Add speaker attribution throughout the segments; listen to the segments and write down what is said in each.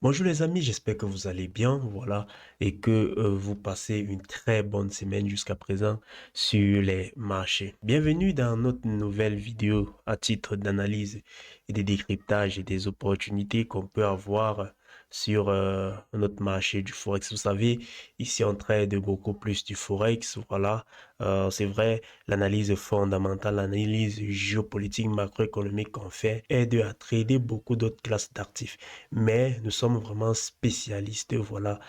Speaker 1: Bonjour les amis, j'espère que vous allez bien, voilà, et que vous passez une très bonne semaine jusqu'à présent sur les marchés. Bienvenue dans notre nouvelle vidéo à titre d'analyse et de décryptage et des opportunités qu'on peut avoir sur notre marché du Forex. Vous savez, ici on traite beaucoup plus du Forex, voilà. C'est vrai, l'analyse fondamentale, l'analyse géopolitique, macroéconomique qu'on fait aide à trader beaucoup d'autres classes d'actifs. Mais nous sommes vraiment spécialistes, voilà,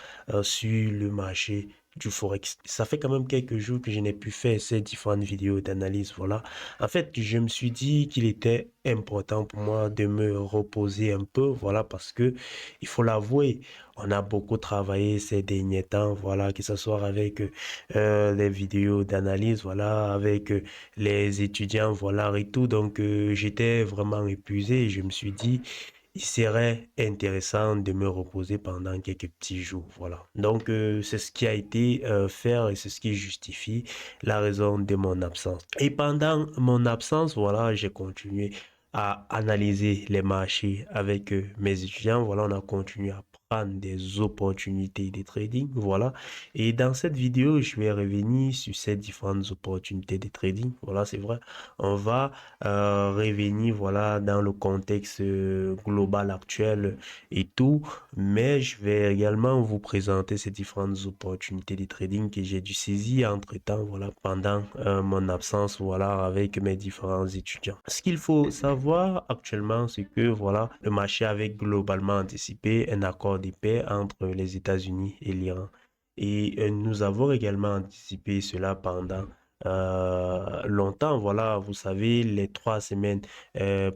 Speaker 1: sur le marché du Forex. Ça fait quand même quelques jours que je n'ai pu faire ces différentes vidéos d'analyse, voilà. En fait, je me suis dit qu'il était important pour moi de me reposer un peu, voilà, parce que il faut l'avouer, on a beaucoup travaillé ces derniers temps, voilà, que ce soit avec les vidéos d'analyse, voilà, avec les étudiants, voilà, et tout. Donc, j'étais vraiment épuisé et je me suis dit, il serait intéressant de me reposer pendant quelques petits jours. Voilà. Donc, c'est ce qui a été fait et c'est ce qui justifie la raison de mon absence. Et pendant mon absence, voilà, j'ai continué à analyser les marchés avec mes étudiants. Voilà, on a continué à prendre des opportunités de trading. Voilà. Et dans cette vidéo, je vais revenir sur ces différentes opportunités de trading. Voilà, c'est vrai. On va revenir voilà dans le contexte global actuel et tout, mais je vais également vous présenter ces différentes opportunités de trading que j'ai dû saisir entre-temps voilà pendant mon absence voilà avec mes différents étudiants. Ce qu'il faut savoir actuellement, c'est que voilà le marché avait globalement anticipé un accord de paix entre les États-Unis et l'Iran. Et nous avons également anticipé cela pendant longtemps. Voilà, vous savez, les 3 semaines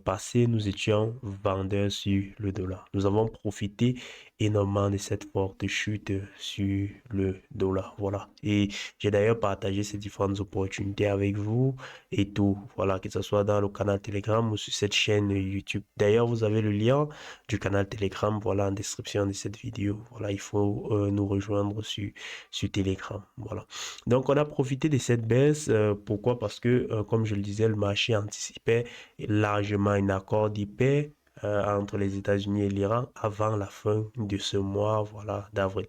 Speaker 1: passées, nous étions vendeurs sur le dollar. Nous avons profité énormément de cette forte chute sur le dollar. Voilà. Et j'ai d'ailleurs partagé ces différentes opportunités avec vous et tout. Voilà, que ce soit dans le canal Telegram ou sur cette chaîne YouTube. D'ailleurs, vous avez le lien du canal Telegram, voilà, en description de cette vidéo. Voilà, il faut nous rejoindre sur Telegram. Voilà. Donc, on a profité de cette baisse. Pourquoi? Parce que, comme je le disais, le marché anticipait largement un accord de paix entre les États-Unis et l'Iran avant la fin de ce mois, voilà, d'avril.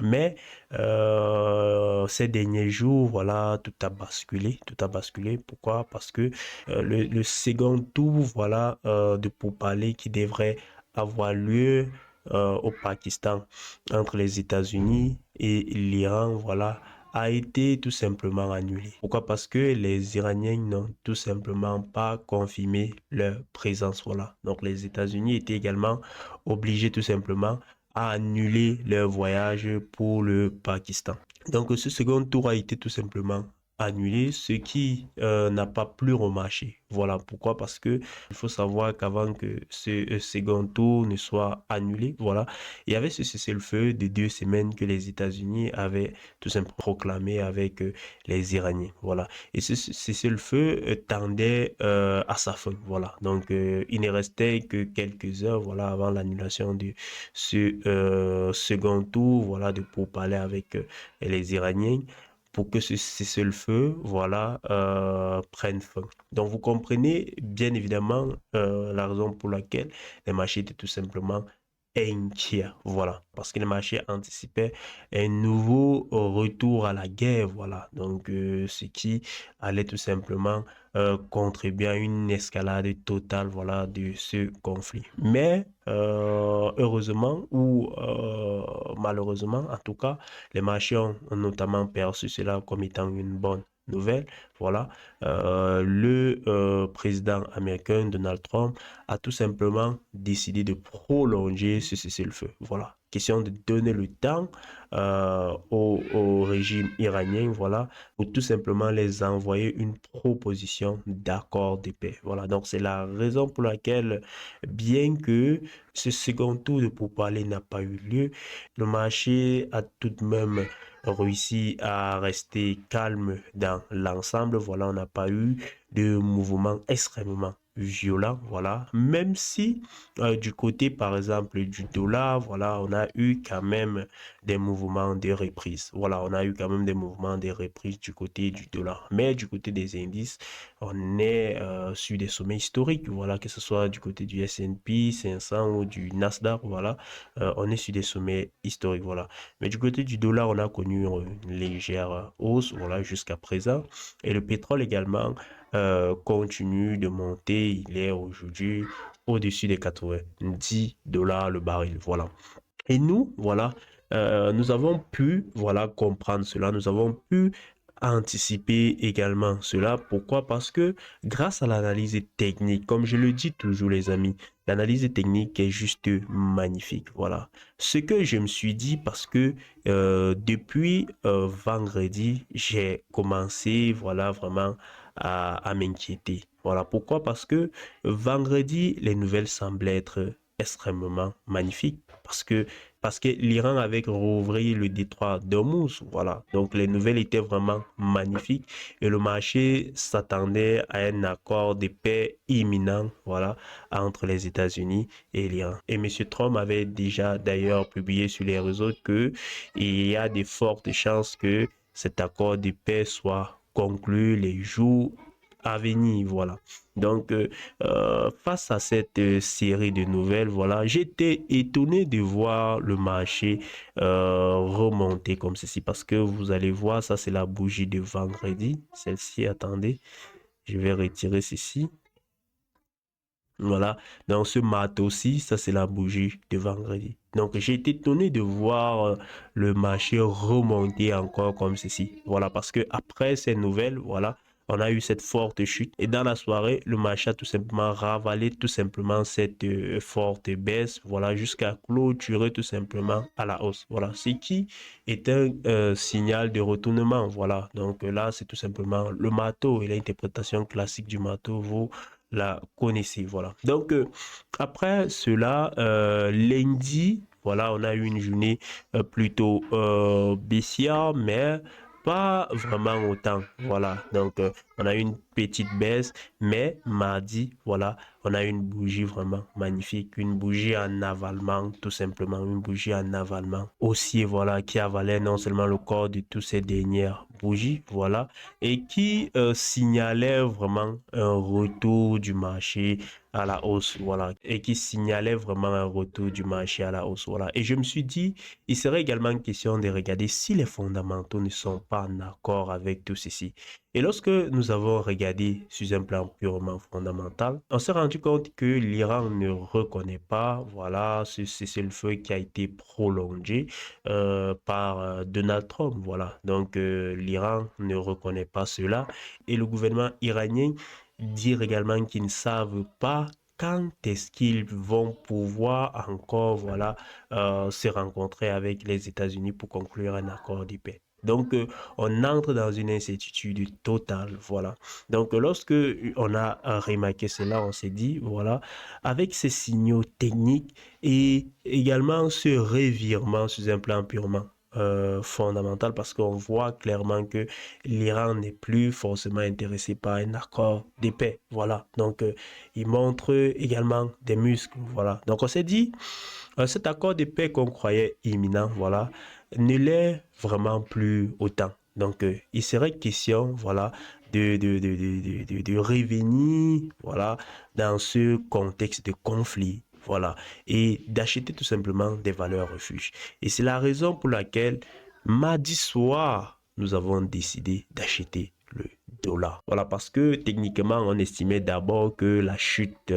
Speaker 1: Mais ces derniers jours, voilà, tout a basculé, tout a basculé. Pourquoi? Parce que le second tour, voilà, de pourparlers qui devrait avoir lieu au Pakistan entre les États-Unis et l'Iran, voilà, a été tout simplement annulé. Pourquoi? Parce que les Iraniens n'ont tout simplement pas confirmé leur présence. Voilà. Donc les États-Unis étaient également obligés tout simplement à annuler leur voyage pour le Pakistan. Donc ce second tour a été tout simplement annulé, ce qui n'a pas plu au marché. Voilà pourquoi, parce que il faut savoir qu'avant que ce second tour ne soit annulé, voilà, il y avait ce cessez-le-feu de 2 semaines que les États-Unis avaient tout simplement proclamé avec les Iraniens, voilà. Et ce cessez-le-feu tendait à sa fin, voilà. Donc il ne restait que quelques heures, voilà, avant l'annulation de ce second tour, voilà, de pourparlers avec les Iraniens pour que ce cessez-le-feu, voilà, prenne fin. Donc vous comprenez bien évidemment la raison pour laquelle les marchés étaient tout simplement inquiets, voilà, parce que les marchés anticipaient un nouveau retour à la guerre, voilà, donc ce qui allait tout simplement contribuer à une escalade totale, voilà, de ce conflit. Mais heureusement ou malheureusement, en tout cas, les marchés ont notamment perçu cela comme étant une bonne nouvelle. Voilà, le président américain Donald Trump a tout simplement décidé de prolonger ce cessez-le-feu. Voilà, question de donner le temps au régime iranien, voilà, pour tout simplement les envoyer une proposition d'accord de paix. Voilà, donc c'est la raison pour laquelle, bien que ce second tour de pourparlers n'a pas eu lieu, le marché a tout de même réussi à rester calme dans l'ensemble. Voilà, on n'a pas eu de mouvement extrêmement violent, voilà, même si du côté, par exemple, du dollar, voilà, on a eu quand même des mouvements de reprise. Voilà, on a eu quand même des mouvements de reprise du côté du dollar. Mais du côté des indices, on est sur des sommets historiques, voilà, que ce soit du côté du S&P 500 ou du Nasdaq, voilà, on est sur des sommets historiques, voilà. Mais du côté du dollar, on a connu une légère hausse, voilà, jusqu'à présent. Et le pétrole également continue de monter. Il est aujourd'hui au-dessus des 90 dollars le baril, voilà. Et nous, voilà, nous avons pu, voilà, comprendre cela, nous avons pu anticiper également cela. Pourquoi? Parce que grâce à l'analyse technique, comme je le dis toujours les amis, l'analyse technique est juste magnifique. Voilà. Ce que je me suis dit parce que depuis vendredi, j'ai commencé, voilà, vraiment à m'inquiéter. Voilà. Pourquoi? Parce que vendredi, les nouvelles semblaient être extrêmement magnifiques parce que l'Iran avait rouvert le détroit d'Ormuz, voilà. Donc les nouvelles étaient vraiment magnifiques et le marché s'attendait à un accord de paix imminent, voilà, entre les États-Unis et l'Iran. Et Monsieur Trump avait déjà d'ailleurs publié sur les réseaux que il y a de fortes chances que cet accord de paix soit conclu les jours à venir, voilà. Donc, face à cette série de nouvelles, voilà, j'étais étonné de voir le marché remonter comme ceci parce que vous allez voir, ça c'est la bougie de vendredi. Celle-ci, attendez, je vais retirer ceci. Voilà, dans ce mat aussi, ça c'est la bougie de vendredi. Donc j'ai été étonné de voir le marché remonter encore comme ceci. Voilà, parce que après ces nouvelles, voilà, on a eu cette forte chute. Et dans la soirée, le marché a tout simplement ravalé tout simplement cette forte baisse, voilà, jusqu'à clôturer tout simplement à la hausse. Voilà, ce qui est un signal de retournement. Voilà, donc là, c'est tout simplement le marteau et l'interprétation classique du marteau vaut la connaissez, voilà. Donc, après cela, lundi, voilà, on a eu une journée plutôt baissière, mais pas vraiment autant, voilà. Donc, on a eu une petite baisse, mais mardi, voilà, on a eu une bougie vraiment magnifique, une bougie en avalement, tout simplement, une bougie en avalement haussier, voilà, qui avalait non seulement le corps de toutes ces dernières bougies, voilà, et qui signalait vraiment un retour du marché à la hausse, voilà, et qui signalait vraiment un retour du marché à la hausse, voilà. Et je me suis dit, il serait également question de regarder si les fondamentaux ne sont pas en accord avec tout ceci. Et lorsque nous avons regardé sur un plan purement fondamental, on s'est rendu compte que l'Iran ne reconnaît pas, voilà, ce cessez-le-feu qui a été prolongé par Donald Trump, voilà. Donc l'Iran ne reconnaît pas cela et le gouvernement iranien dit également qu'ils ne savent pas quand est-ce qu'ils vont pouvoir encore, voilà, se rencontrer avec les États-Unis pour conclure un accord de paix. Donc, on entre dans une incertitude totale, voilà. Donc, lorsque on a remarqué cela, on s'est dit, voilà, avec ces signaux techniques et également ce revirement sur un plan purement fondamental parce qu'on voit clairement que l'Iran n'est plus forcément intéressé par un accord de paix. Voilà. Donc, il montre également des muscles. Voilà. Donc, on s'est dit, cet accord de paix qu'on croyait imminent, voilà, ne l'est vraiment plus autant. Donc, il serait question, voilà, de revenir, voilà, dans ce contexte de conflit, voilà, et d'acheter tout simplement des valeurs refuges. Et c'est la raison pour laquelle, mardi soir, nous avons décidé d'acheter le dollar. Voilà, parce que techniquement, on estimait d'abord que la chute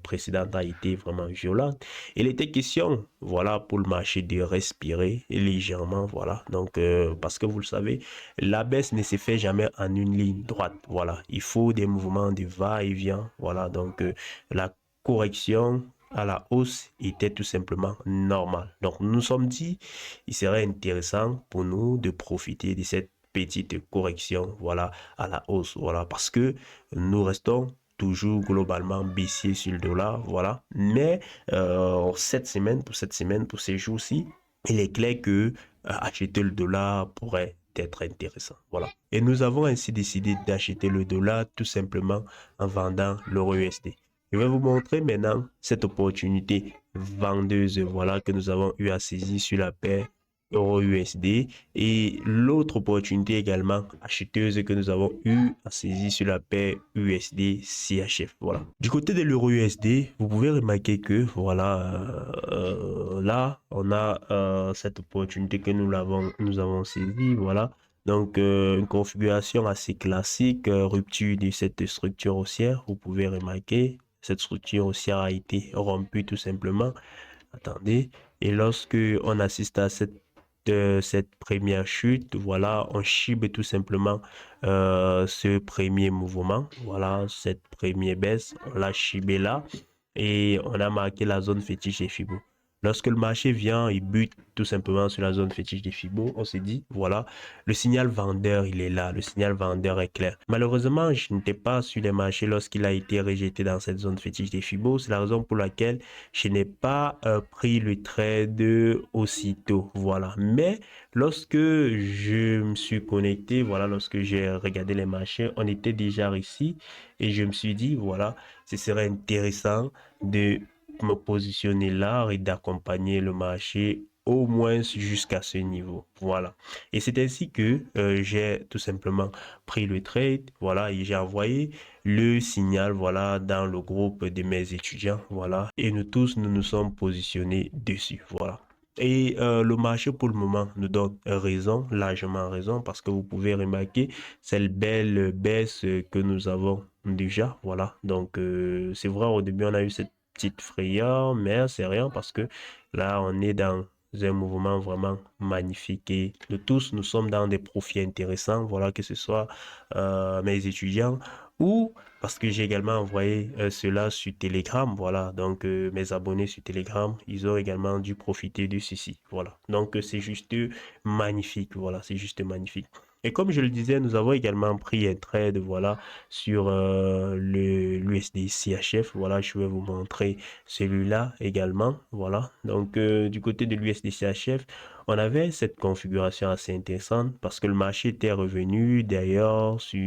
Speaker 1: précédente a été vraiment violente. Il était question, voilà, pour le marché de respirer légèrement, voilà. Donc, parce que vous le savez, la baisse ne se fait jamais en une ligne droite, voilà. Il faut des mouvements de va-et-vient, voilà. Donc, la correction à la hausse était tout simplement normale. Donc, nous nous sommes dit, il serait intéressant pour nous de profiter de cette petite correction, voilà, à la hausse, voilà, parce que nous restons toujours globalement baissier sur le dollar, voilà. Mais pour cette semaine, pour ces jours-ci, il est clair que acheter le dollar pourrait être intéressant. Voilà. Et nous avons ainsi décidé d'acheter le dollar tout simplement en vendant l'euro USD. Je vais vous montrer maintenant cette opportunité vendeuse, voilà, que nous avons eu à saisir sur la paire euro USD et l'autre opportunité également acheteuse que nous avons eu à saisir sur la paire USD CHF. Voilà. Du côté de l'euro USD, vous pouvez remarquer que voilà, là, on a cette opportunité que nous avons saisie. Voilà. Donc, une configuration assez classique, rupture de cette structure haussière. Vous pouvez remarquer, cette structure haussière a été rompue tout simplement. Attendez. Et lorsque on assiste à cette première chute, voilà, on chibe tout simplement ce premier mouvement. Voilà, cette première baisse, on l'a chibé là et on a marqué la zone fétiche des Fibo. Lorsque le marché vient, il bute tout simplement sur la zone fétiche des Fibo. On se dit, voilà, le signal vendeur, il est là. Le signal vendeur est clair. Malheureusement, je n'étais pas sur les marchés lorsqu'il a été rejeté dans cette zone fétiche des Fibo. C'est la raison pour laquelle je n'ai pas pris le trade aussitôt. Voilà. Mais lorsque je me suis connecté, voilà, lorsque j'ai regardé les marchés, on était déjà ici et je me suis dit, voilà, ce serait intéressant de me positionner là et d'accompagner le marché au moins jusqu'à ce niveau. Voilà. Et c'est ainsi que j'ai tout simplement pris le trade, voilà, et j'ai envoyé le signal, voilà, dans le groupe de mes étudiants, voilà, et nous tous, nous nous sommes positionnés dessus, voilà. Et le marché pour le moment nous donne raison, largement raison, parce que vous pouvez remarquer cette belle baisse que nous avons déjà, voilà. Donc c'est vrai, au début on a eu cette petite frayeur, mais c'est rien parce que là on est dans un mouvement vraiment magnifique et nous tous nous sommes dans des profits intéressants, voilà, que ce soit mes étudiants ou parce que j'ai également envoyé cela sur Telegram, voilà, donc mes abonnés sur Telegram, ils ont également dû profiter de ceci, voilà, donc c'est juste magnifique, voilà, c'est juste magnifique. Et comme je le disais, nous avons également pris un trade, voilà, sur l'USD CHF, voilà, je vais vous montrer celui-là également, voilà, donc du côté de l'USD CHF, on avait cette configuration assez intéressante parce que le marché était revenu d'ailleurs sur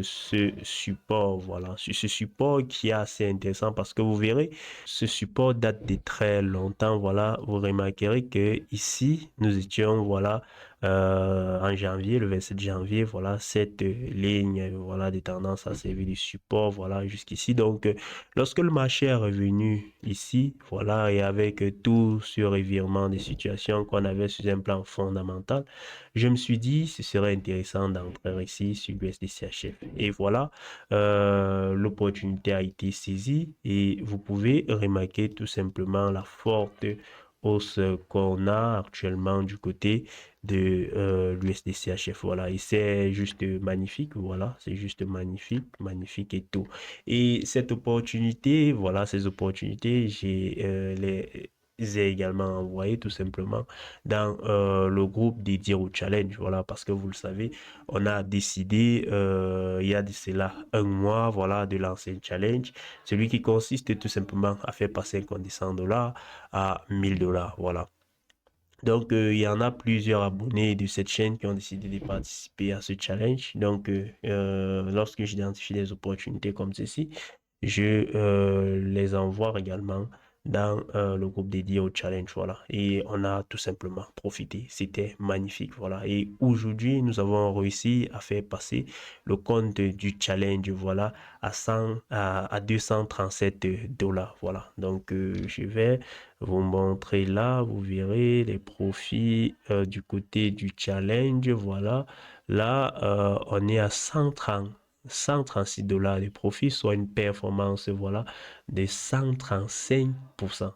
Speaker 1: ce support, voilà, sur ce support qui est assez intéressant parce que vous verrez, ce support date de très longtemps, voilà, vous remarquerez que ici, nous étions, voilà, en janvier, le 27 janvier, voilà, cette ligne, voilà, des tendances a servi de support, voilà, jusqu'ici. Donc, lorsque le marché est revenu ici, voilà, et avec tout ce revirement des situations qu'on avait sur un plan fondamental, je me suis dit, ce serait intéressant d'entrer ici sur l'USDCHF. Et voilà, l'opportunité a été saisie et vous pouvez remarquer tout simplement la forte hausse qu'on a actuellement du côté de l'USDCHF. Voilà, et c'est juste magnifique. Voilà, c'est juste magnifique, magnifique et tout. Et cette opportunité, voilà, ces opportunités, les ai également envoyées tout simplement dans le groupe dédié au challenge. Voilà, parce que vous le savez, on a décidé il y a de cela un mois, voilà, de lancer un challenge. Celui qui consiste tout simplement à faire passer un compte de $100 à $1000. Voilà. Donc, il y en a plusieurs abonnés de cette chaîne qui ont décidé de participer à ce challenge. Donc, lorsque j'identifie des opportunités comme ceci, je les envoie également dans le groupe dédié au challenge. Voilà. Et on a tout simplement profité. C'était magnifique. Voilà. Et aujourd'hui, nous avons réussi à faire passer le compte du challenge, voilà, à $237. Voilà. Donc, je vais vous montrer là, vous verrez les profits du côté du challenge, voilà. Là, on est à 136 $ de profit, soit une performance, voilà, de 135%.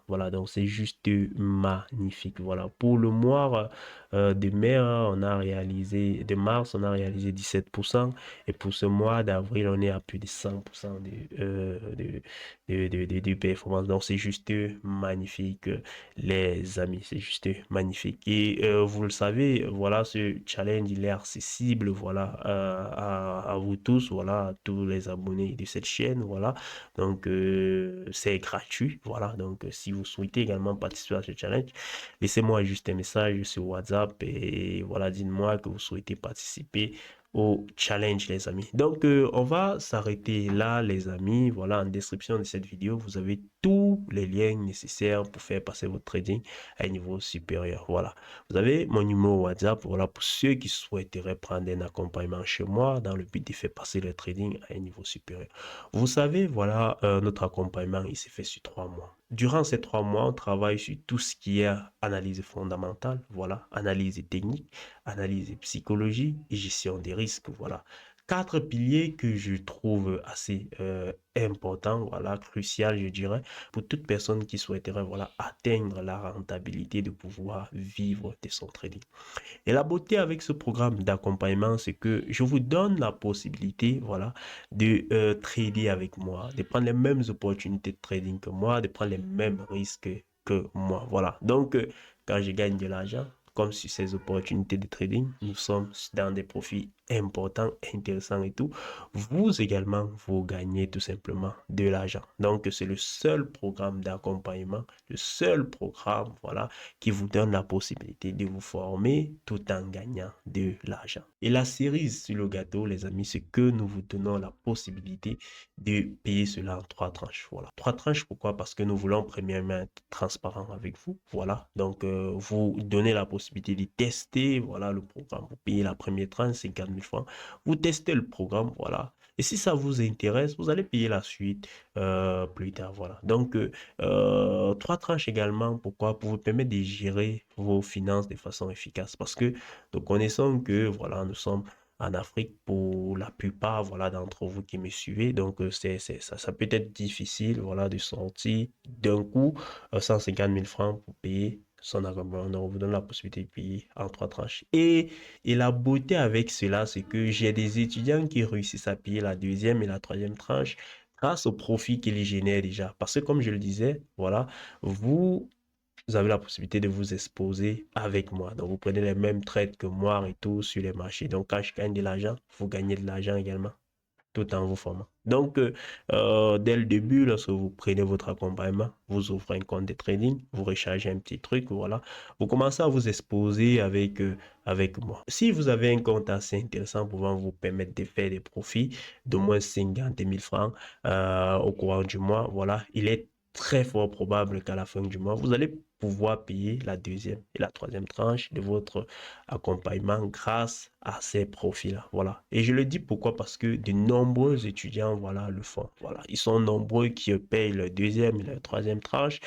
Speaker 1: Voilà, donc c'est juste magnifique. Voilà, pour le mois de mai, on a réalisé, de mars, on a réalisé 17%. Et pour ce mois d'avril, on est à plus de 100% de performance. Donc, c'est juste magnifique, les amis. C'est juste magnifique. Et vous le savez, voilà, ce challenge, il est accessible, voilà, à vous tous, voilà, à tous les abonnés de cette chaîne, voilà. Donc, c'est gratuit. Voilà, donc si vous souhaitez également participer à ce challenge, laissez-moi juste un message sur WhatsApp et voilà, dites-moi que vous souhaitez participer au challenge, les amis. Donc, on va s'arrêter là, les amis. Voilà, en description de cette vidéo, vous avez tous les liens nécessaires pour faire passer votre trading à un niveau supérieur. Voilà. Vous avez mon numéro WhatsApp, voilà, pour ceux qui souhaiteraient prendre un accompagnement chez moi dans le but de faire passer le trading à un niveau supérieur. Vous savez, voilà, notre accompagnement, il s'est fait sur 3 mois. Durant ces 3 mois, on travaille sur tout ce qui est analyse fondamentale, voilà, analyse technique, analyse psychologie et gestion des risques, voilà. 4 piliers que je trouve assez importants, voilà, crucial, je dirais, pour toute personne qui souhaiterait, voilà, atteindre la rentabilité de pouvoir vivre de son trading. Et la beauté avec ce programme d'accompagnement, c'est que je vous donne la possibilité, voilà, de trader avec moi, de prendre les mêmes opportunités de trading que moi, de prendre les mêmes risques que moi. Voilà. Donc, quand je gagne de l'argent, comme sur ces opportunités de trading, nous sommes dans des profits importants, intéressants et tout. Vous également, vous gagnez tout simplement de l'argent. Donc, c'est le seul programme d'accompagnement, le seul programme, voilà, qui vous donne la possibilité de vous former tout en gagnant de l'argent. Et la cerise sur le gâteau, les amis, c'est que nous vous donnons la possibilité de payer cela en 3 tranches. Voilà. 3 tranches, pourquoi? Parce que nous voulons premièrement être transparent avec vous. Voilà. Donc, vous donnez la possibilité de tester, voilà, le programme. Vous payez la première tranche, 50 000 francs. Vous testez le programme, voilà. Et si ça vous intéresse, vous allez payer la suite plus tard. Voilà. Donc, 3 tranches également, pourquoi? Pour vous permettre de gérer vos finances de façon efficace. Parce que nous connaissons que, voilà, nous sommes en Afrique pour la plupart, voilà, d'entre vous qui me suivez. Donc, ça peut être difficile, voilà, de sortir d'un coup 150 000 francs pour payer son accompagnement. Donc, on vous donne la possibilité de payer en 3 tranches. Et la beauté avec cela, c'est que j'ai des étudiants qui réussissent à payer la deuxième et la troisième tranche grâce au profit qu'ils génèrent déjà. Parce que comme je le disais, voilà, vous avez la possibilité de vous exposer avec moi. Donc, vous prenez les mêmes trades que moi et tout sur les marchés. Donc, quand je gagne de l'argent, vous gagnez de l'argent également tout en vous formant. Donc, dès le début, lorsque vous prenez votre accompagnement, vous ouvrez un compte de trading, vous rechargez un petit truc, voilà. Vous commencez à vous exposer avec moi. Si vous avez un compte assez intéressant pouvant vous permettre de faire des profits de moins 50 000 francs au courant du mois, voilà, il est très fort probable qu'à la fin du mois, vous allez pouvoir payer la deuxième et la troisième tranche de votre accompagnement grâce à ces profils-là. Voilà. Et je le dis pourquoi? Parce que de nombreux étudiants, voilà, le font. Voilà. Ils sont nombreux qui payent la deuxième et la troisième tranche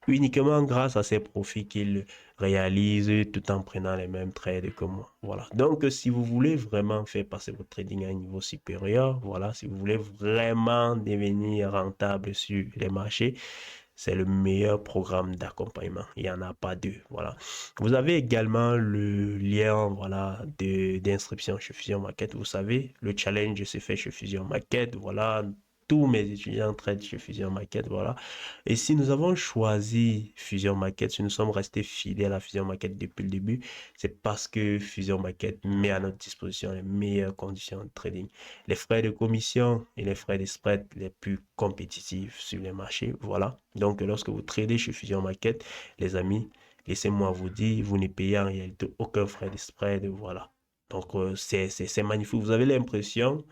Speaker 1: uniquement grâce à ces profits qu'ils réalisent tout en prenant les mêmes trades que moi. Voilà. Donc, si vous voulez vraiment faire passer votre trading à un niveau supérieur, voilà, si vous voulez vraiment devenir rentable sur les marchés, c'est le meilleur programme d'accompagnement. Il n'y en a pas deux. Voilà. Vous avez également le lien, voilà, d'inscription chez Fusion Market. Vous savez, le challenge se fait chez Fusion Market. Voilà. Tous mes étudiants traitent chez Fusion Market, voilà. Et si nous avons choisi Fusion Market, si nous sommes restés fidèles à Fusion Market depuis le début, c'est parce que Fusion Market met à notre disposition les meilleures conditions de trading. Les frais de commission et les frais de spread les plus compétitifs sur les marchés, voilà. Donc, lorsque vous tradez chez Fusion Market, les amis, laissez-moi vous dire, vous ne payez en réalité aucun frais de spread, voilà. Donc, c'est magnifique. Vous avez l'impression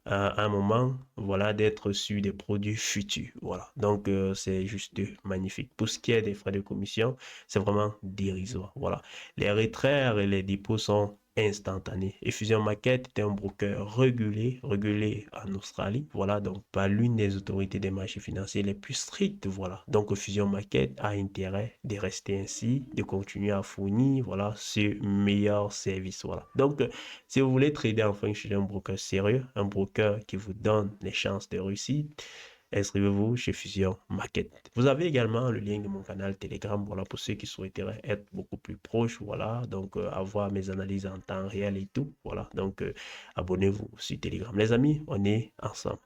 Speaker 1: à un moment, voilà, d'être sur des produits futurs. Voilà. Donc, c'est juste magnifique. Pour ce qui est des frais de commission, c'est vraiment dérisoire. Voilà. Les retraits et les dépôts sont instantanés. Et Fusion Market est un broker régulé en Australie. Voilà. Donc, par l'une des autorités des marchés financiers les plus strictes. Voilà. Donc, Fusion Market a intérêt de rester ainsi, de continuer à fournir, voilà, ce meilleur service. Voilà. Donc, si vous voulez trader enfin chez un broker sérieux, un broker qui vous donne les chances de réussite, inscrivez-vous chez Fusion Market. Vous avez également le lien de mon canal Telegram, voilà, pour ceux qui souhaiteraient être beaucoup plus proches, voilà, donc avoir mes analyses en temps réel et tout, voilà, donc abonnez-vous sur Telegram. Les amis, on est ensemble.